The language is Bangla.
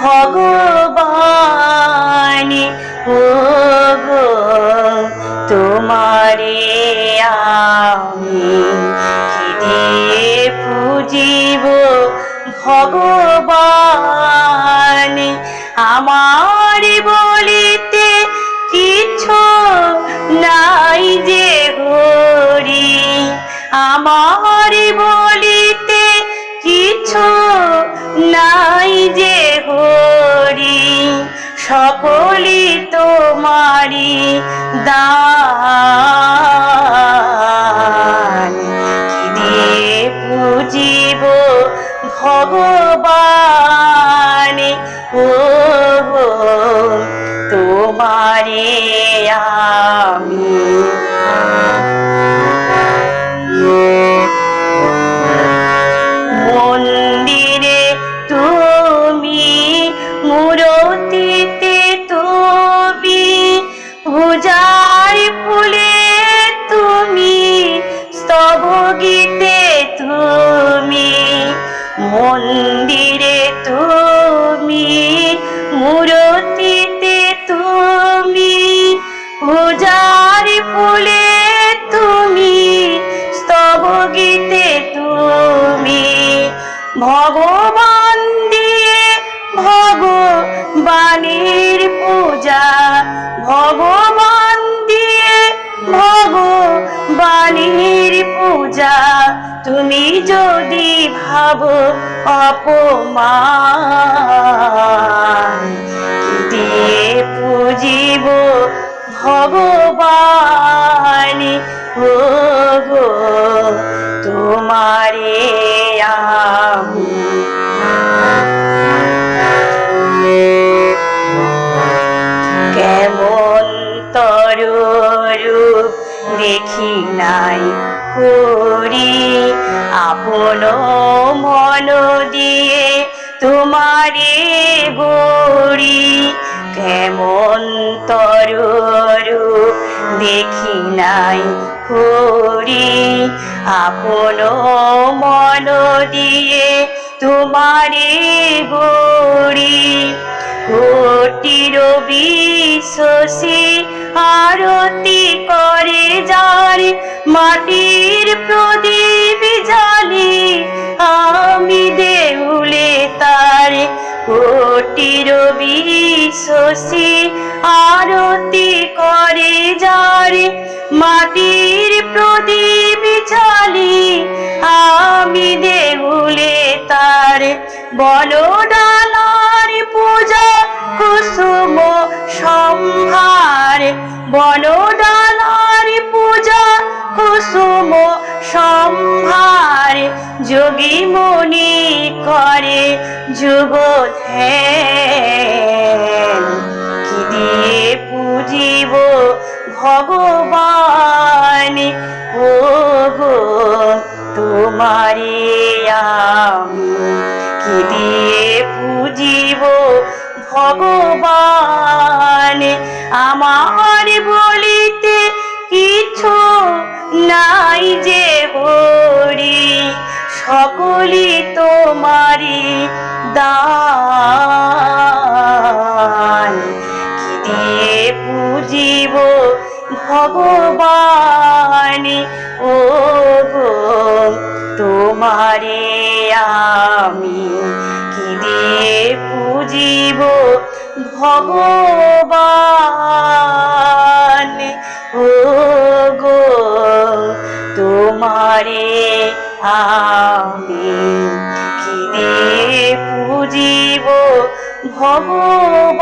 ভগবান ও গো তোমারে আমি কি দিয়ে পুজিব ভগবান। আমার বলিতে কিছু নাই যে হরি, আমার বলিতে কিছু নাই যে হরি, সকলই তোমারি দান। কি দিয়ে পুজিব ভগবান ও গো তোমারে আমি। মন্দিরে তুমি, মূরতিতে তুমি, পূজার ফুলে তুমি, স্তব গীতে তুমি। মন্দিরে তুমি, মূরতিতে তুমি, পূজার ফুলে তুমি, স্তব গীতে তুমি। ভগবান দিয়ে ভগবানের পূজা, ভগবান দিয়ে ভগবানের পূজা। তুমি যদি ভাবো অপমান, কি দিয়ে পুজিব ভগবান ও গো তোমারে আমি। কেমন তরুপ দেখি নাই হরি, আপন মন দিয়ে তোমারে গড়ি। কেমন তরুপ দেখি নাই হরি, আপন মন দিয়ে তোমারে গড়ি। কোটির বিশ্বসী আরতি করে যার, মাটির প্রদীপ জ্বালি আমি দেউলে তার। কোটির বিশ্বসী আরতি করে যার, মাটির প্রদীপ জ্বালি আমি দেউলে তার। বনডালার পূজা কুসুম সম্ভার, বনডালার পূজা কুসুম সম্ভার। যোগী মুনি করে যুগ ধ্যান, কি দিয়ে পুজিব ভগবান ও গো তোমারে আমি। কি দিয়ে পুজিব ভগবান। আমার বলিতে কিছু নাই যে হরি, সকলই তোমারি দান। কি দিয়ে পুজিব ভগবান ও গো তোমারে আমি। কি দিয়ে পুজিব ভগবান ও গো তোমারে আমি। কি দিয়ে পুজিব ভগবান।